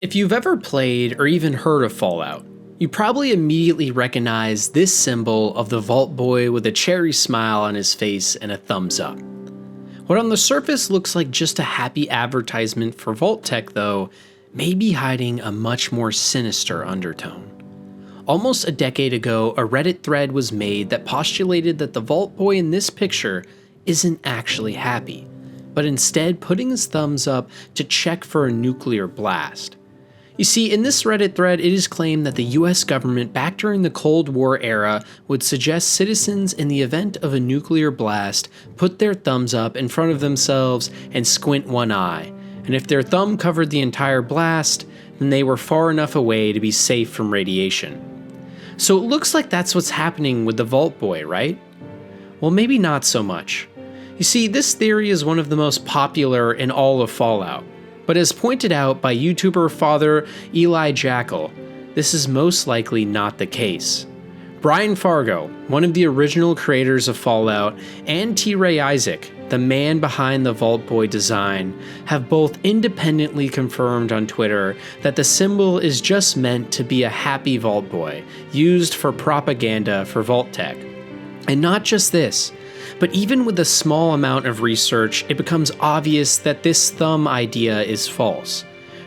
If you've ever played or even heard of Fallout, you probably immediately recognize this symbol of the Vault Boy with a cherry smile on his face and a thumbs up. What on the surface looks like just a happy advertisement for Vault-Tec, though, may be hiding a much more sinister undertone. Almost a decade ago, a Reddit thread was made that postulated that the Vault Boy in this picture isn't actually happy, but instead putting his thumbs up to check for a nuclear blast. You see, in this Reddit thread, it is claimed that the US government back during the Cold War era would suggest citizens in the event of a nuclear blast put their thumbs up in front of themselves and squint one eye, and if their thumb covered the entire blast, then they were far enough away to be safe from radiation. So it looks like that's what's happening with the Vault Boy, right? Well, maybe not so much. You see, this theory is one of the most popular in all of Fallout. But as pointed out by YouTuber Father Eli Jackal, this is most likely not the case. Brian Fargo, one of the original creators of Fallout, and T. Ray Isaac, the man behind the Vault Boy design, have both independently confirmed on Twitter that the symbol is just meant to be a happy Vault Boy, used for propaganda for Vault-Tec. And not just this, but even with a small amount of research, it becomes obvious that this thumb idea is false.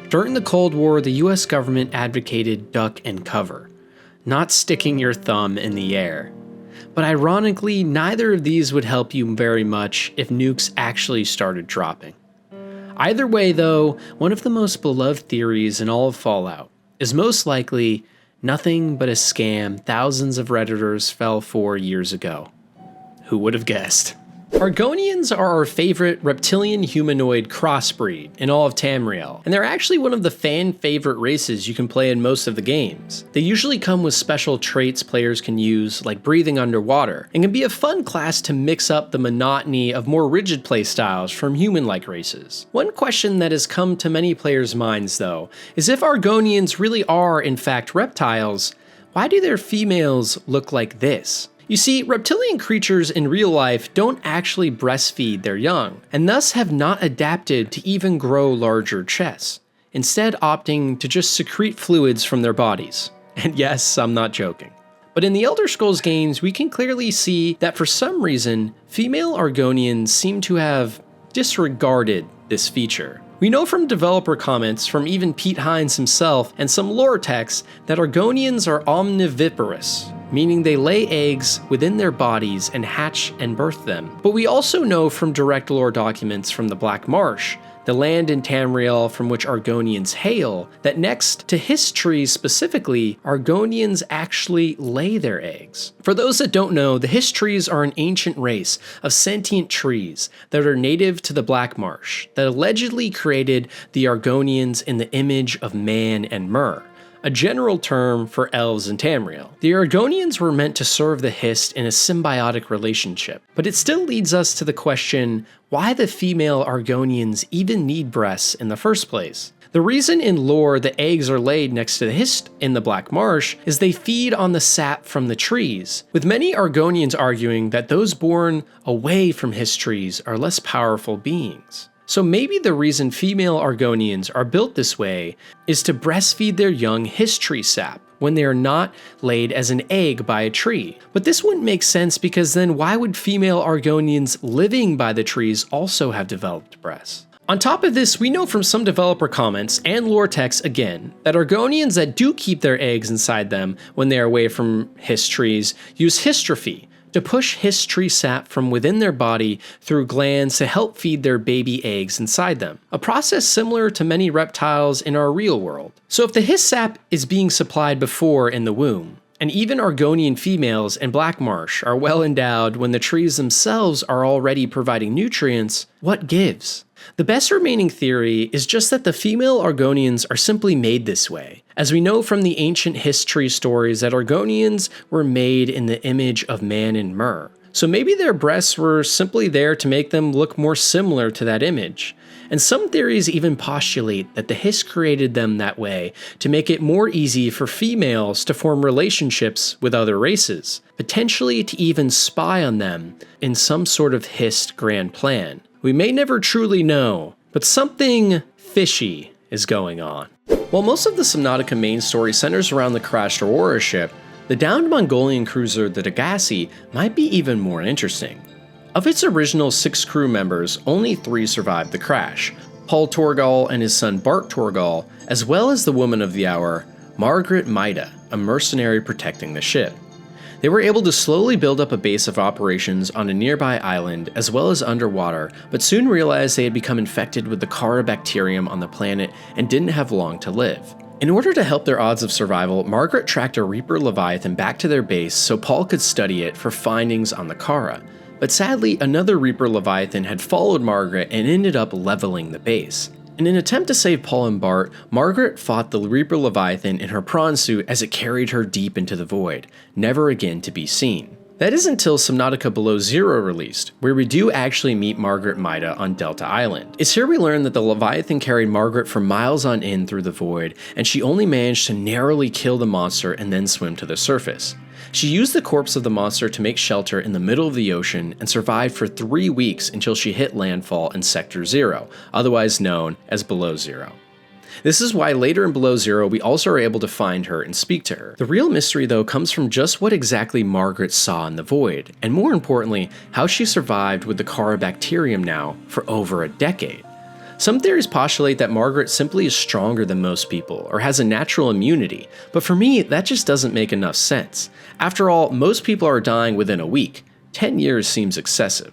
During the Cold War, the US government advocated duck and cover, not sticking your thumb in the air. But ironically, neither of these would help you very much if nukes actually started dropping. Either way though, one of the most beloved theories in all of Fallout is most likely nothing but a scam thousands of Redditors fell for years ago. Who would have guessed? Argonians are our favorite reptilian humanoid crossbreed in all of Tamriel, and they're actually one of the fan-favorite races you can play in most of the games. They usually come with special traits players can use, like breathing underwater, and can be a fun class to mix up the monotony of more rigid playstyles from human-like races. One question that has come to many players' minds, though, is if Argonians really are in fact reptiles, why do their females look like this? You see, reptilian creatures in real life don't actually breastfeed their young, and thus have not adapted to even grow larger chests, instead opting to just secrete fluids from their bodies. And yes, I'm not joking. But in the Elder Scrolls games, we can clearly see that for some reason, female Argonians seem to have disregarded this feature. We know from developer comments from even Pete Hines himself and some lore texts that Argonians are omniviparous, meaning they lay eggs within their bodies and hatch and birth them. But we also know from direct lore documents from the Black Marsh, the land in Tamriel from which Argonians hail, that next to Hiss trees specifically, Argonians actually lay their eggs. For those that don't know, the Hiss trees are an ancient race of sentient trees that are native to the Black Marsh, that allegedly created the Argonians in the image of Man and Myrrh, a general term for elves in Tamriel. The Argonians were meant to serve the Hist in a symbiotic relationship, but it still leads us to the question why the female Argonians even need breasts in the first place. The reason in lore the eggs are laid next to the Hist in the Black Marsh is they feed on the sap from the trees, with many Argonians arguing that those born away from Hist trees are less powerful beings. So maybe the reason female Argonians are built this way is to breastfeed their young Hiss tree sap when they are not laid as an egg by a tree. But this wouldn't make sense because then why would female Argonians living by the trees also have developed breasts? On top of this, we know from some developer comments and lore texts again, that Argonians that do keep their eggs inside them when they are away from Hiss trees use hystrophy, to push Hiss tree sap from within their body through glands to help feed their baby eggs inside them, a process similar to many reptiles in our real world. So if the Hiss sap is being supplied before in the womb, and even Argonian females in Black Marsh are well endowed when the trees themselves are already providing nutrients, what gives? The best remaining theory is just that the female Argonians are simply made this way, as we know from the ancient Hiss tree stories that Argonians were made in the image of Man and Myrrh. So maybe their breasts were simply there to make them look more similar to that image. And some theories even postulate that the Hiss created them that way to make it more easy for females to form relationships with other races, potentially to even spy on them in some sort of Hiss grand plan. We may never truly know, but something fishy is going on? While most of the Subnautica main story centers around the crashed Aurora ship, the downed Mongolian cruiser the Degasi might be even more interesting. Of its original 6 crew members, only 3 survived the crash: Paul Torgal and his son Bart Torgal, as well as the woman of the hour, Margaret Maida, a mercenary protecting the ship. They were able to slowly build up a base of operations on a nearby island as well as underwater, but soon realized they had become infected with the Kara bacterium on the planet and didn't have long to live. In order to help their odds of survival, Margaret tracked a Reaper Leviathan back to their base so Paul could study it for findings on the Kara. But sadly, another Reaper Leviathan had followed Margaret and ended up leveling the base. In an attempt to save Paul and Bart, Margaret fought the Reaper Leviathan in her prawn suit as it carried her deep into the void, never again to be seen. That is until Subnautica Below Zero released, where we do actually meet Margaret Maida on Delta Island. It's here we learn that the Leviathan carried Margaret for miles on end through the void, and she only managed to narrowly kill the monster and then swim to the surface. She used the corpse of the monster to make shelter in the middle of the ocean and survived for 3 weeks until she hit landfall in Sector Zero, otherwise known as Below Zero. This is why later in Below Zero we also are able to find her and speak to her. The real mystery though comes from just what exactly Margaret saw in the void, and more importantly, how she survived with the Kara bacterium now for over a decade. Some theories postulate that Margaret simply is stronger than most people, or has a natural immunity, but for me, that just doesn't make enough sense. After all, most people are dying within a week. 10 years seems excessive.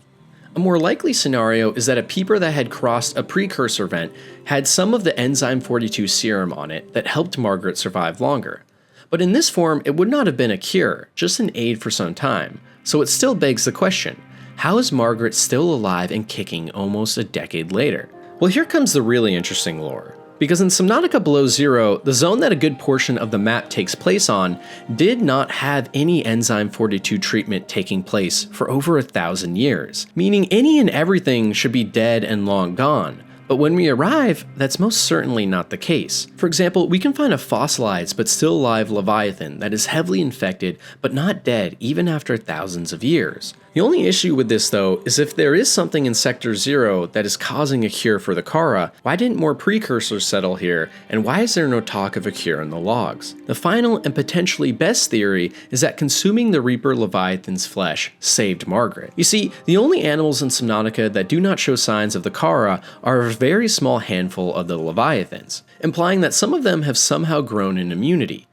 A more likely scenario is that a peeper that had crossed a precursor vent had some of the Enzyme 42 serum on it that helped Margaret survive longer. But in this form, it would not have been a cure, just an aid for some time. So it still begs the question, how is Margaret still alive and kicking almost a decade later? Well, here comes the really interesting lore. Because in Subnautica Below Zero, the zone that a good portion of the map takes place on did not have any Enzyme 42 treatment taking place for over 1,000 years, meaning any and everything should be dead and long gone. But when we arrive, that's most certainly not the case. For example, we can find a fossilized but still alive Leviathan that is heavily infected but not dead even after thousands of years. The only issue with this though is if there is something in Sector Zero that is causing a cure for the Kara, why didn't more precursors settle here, and why is there no talk of a cure in the logs? The final and potentially best theory is that consuming the Reaper Leviathan's flesh saved Margaret. You see, the only animals in Subnautica that do not show signs of the Kara are a very small handful of the Leviathans, implying that some of them have somehow grown in immunity.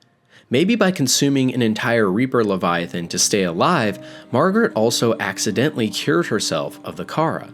Maybe by consuming an entire Reaper Leviathan to stay alive, Margaret also accidentally cured herself of the Kara.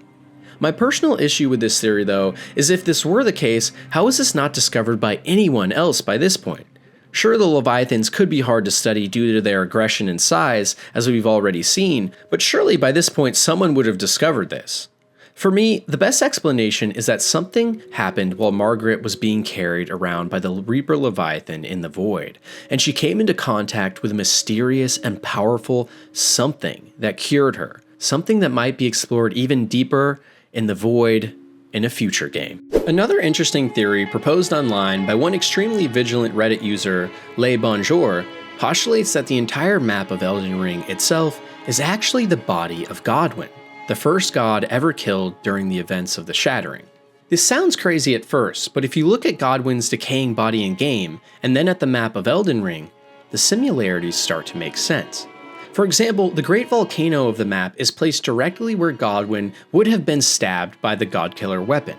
My personal issue with this theory though is if this were the case, how is this not discovered by anyone else by this point? Sure, the Leviathans could be hard to study due to their aggression and size, as we've already seen, but surely by this point someone would have discovered this. For me, the best explanation is that something happened while Margaret was being carried around by the Reaper Leviathan in the void, and she came into contact with a mysterious and powerful something that cured her, something that might be explored even deeper in the void in a future game. Another interesting theory proposed online by one extremely vigilant Reddit user, Le Bonjour, postulates that the entire map of Elden Ring itself is actually the body of Godwyn, the first god ever killed during the events of the Shattering. This sounds crazy at first, but if you look at Godwyn's decaying body in game, and then at the map of Elden Ring, the similarities start to make sense. For example, the Great Volcano of the map is placed directly where Godwyn would have been stabbed by the Godkiller weapon.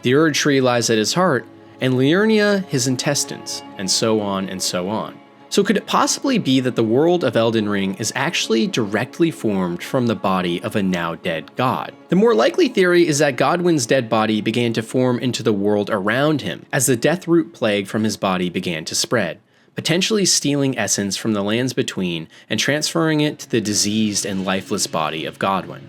The Erd Tree lies at his heart, and Liurnia his intestines, and so on and so on. So could it possibly be that the world of Elden Ring is actually directly formed from the body of a now dead god? The more likely theory is that Godwyn's dead body began to form into the world around him as the Deathroot plague from his body began to spread, potentially stealing essence from the lands between and transferring it to the diseased and lifeless body of Godwyn.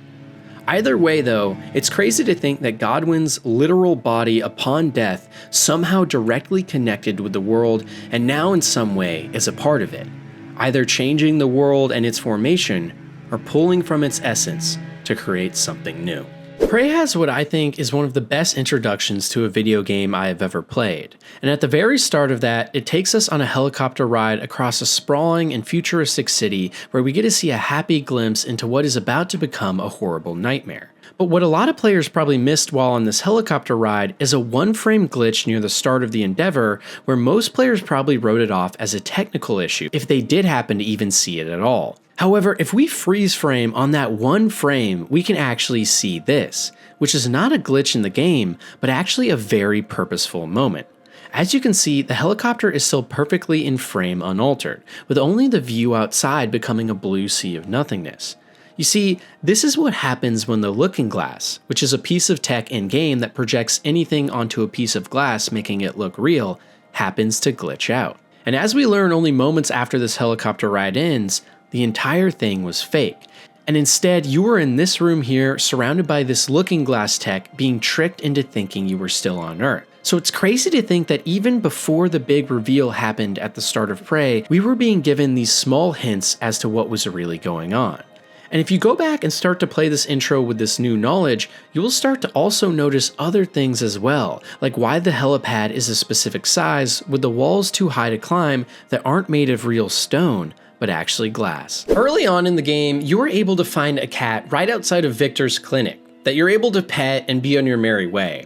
Either way though, it's crazy to think that Godwyn's literal body upon death somehow directly connected with the world and now in some way is a part of it, either changing the world and its formation or pulling from its essence to create something new. Prey has what I think is one of the best introductions to a video game I have ever played, and at the very start of that, it takes us on a helicopter ride across a sprawling and futuristic city where we get to see a happy glimpse into what is about to become a horrible nightmare. But what a lot of players probably missed while on this helicopter ride is a one-frame glitch near the start of the Endeavor where most players probably wrote it off as a technical issue, if they did happen to even see it at all. However, if we freeze frame on that one frame, we can actually see this, which is not a glitch in the game, but actually a very purposeful moment. As you can see, the helicopter is still perfectly in frame unaltered, with only the view outside becoming a blue sea of nothingness. You see, this is what happens when the looking glass, which is a piece of tech in-game that projects anything onto a piece of glass making it look real, happens to glitch out. And as we learn only moments after this helicopter ride ends, the entire thing was fake. And instead, you were in this room here surrounded by this looking glass tech being tricked into thinking you were still on Earth. So it's crazy to think that even before the big reveal happened at the start of Prey, we were being given these small hints as to what was really going on. And if you go back and start to play this intro with this new knowledge, you will start to also notice other things as well, like why the helipad is a specific size with the walls too high to climb that aren't made of real stone, but actually glass. Early on in the game, you were able to find a cat right outside of Victor's clinic that you're able to pet and be on your merry way.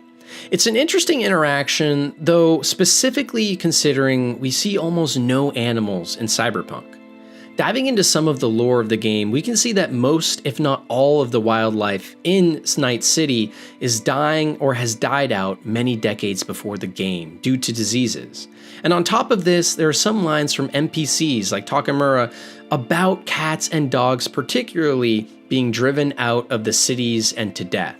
It's an interesting interaction, though specifically considering we see almost no animals in Cyberpunk. Diving into some of the lore of the game, we can see that most, if not all, of the wildlife in Night City is dying or has died out many decades before the game due to diseases. And on top of this, there are some lines from NPCs like Takamura about cats and dogs particularly being driven out of the cities and to death.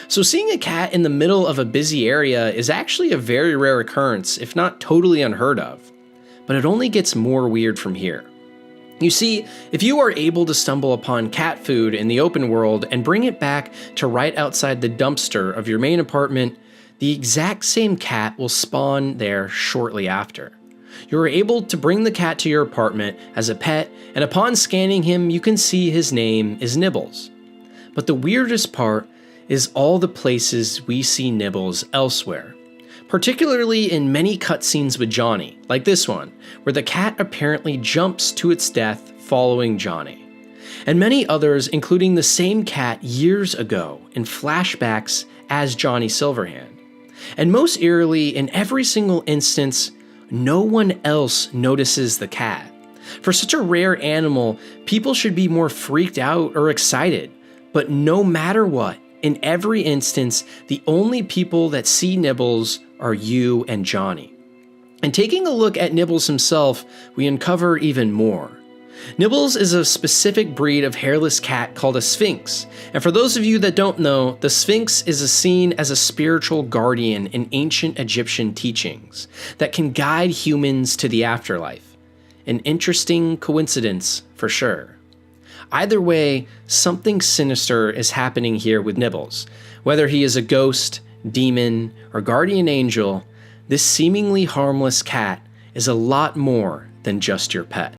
So seeing a cat in the middle of a busy area is actually a very rare occurrence, if not totally unheard of. But it only gets more weird from here. You see, if you are able to stumble upon cat food in the open world and bring it back to right outside the dumpster of your main apartment, the exact same cat will spawn there shortly after. You are able to bring the cat to your apartment as a pet, and upon scanning him, you can see his name is Nibbles. But the weirdest part is all the places we see Nibbles elsewhere. Particularly in many cutscenes with Johnny, like this one, where the cat apparently jumps to its death following Johnny. And many others, including the same cat years ago in flashbacks as Johnny Silverhand. And most eerily, in every single instance, no one else notices the cat. For such a rare animal, people should be more freaked out or excited, but no matter what, in every instance, the only people that see Nibbles are you and Johnny. And taking a look at Nibbles himself, we uncover even more. Nibbles is a specific breed of hairless cat called a Sphinx. And for those of you that don't know, the Sphinx is seen as a spiritual guardian in ancient Egyptian teachings that can guide humans to the afterlife. An interesting coincidence for sure. Either way, something sinister is happening here with Nibbles. Whether he is a ghost, demon, or guardian angel, this seemingly harmless cat is a lot more than just your pet.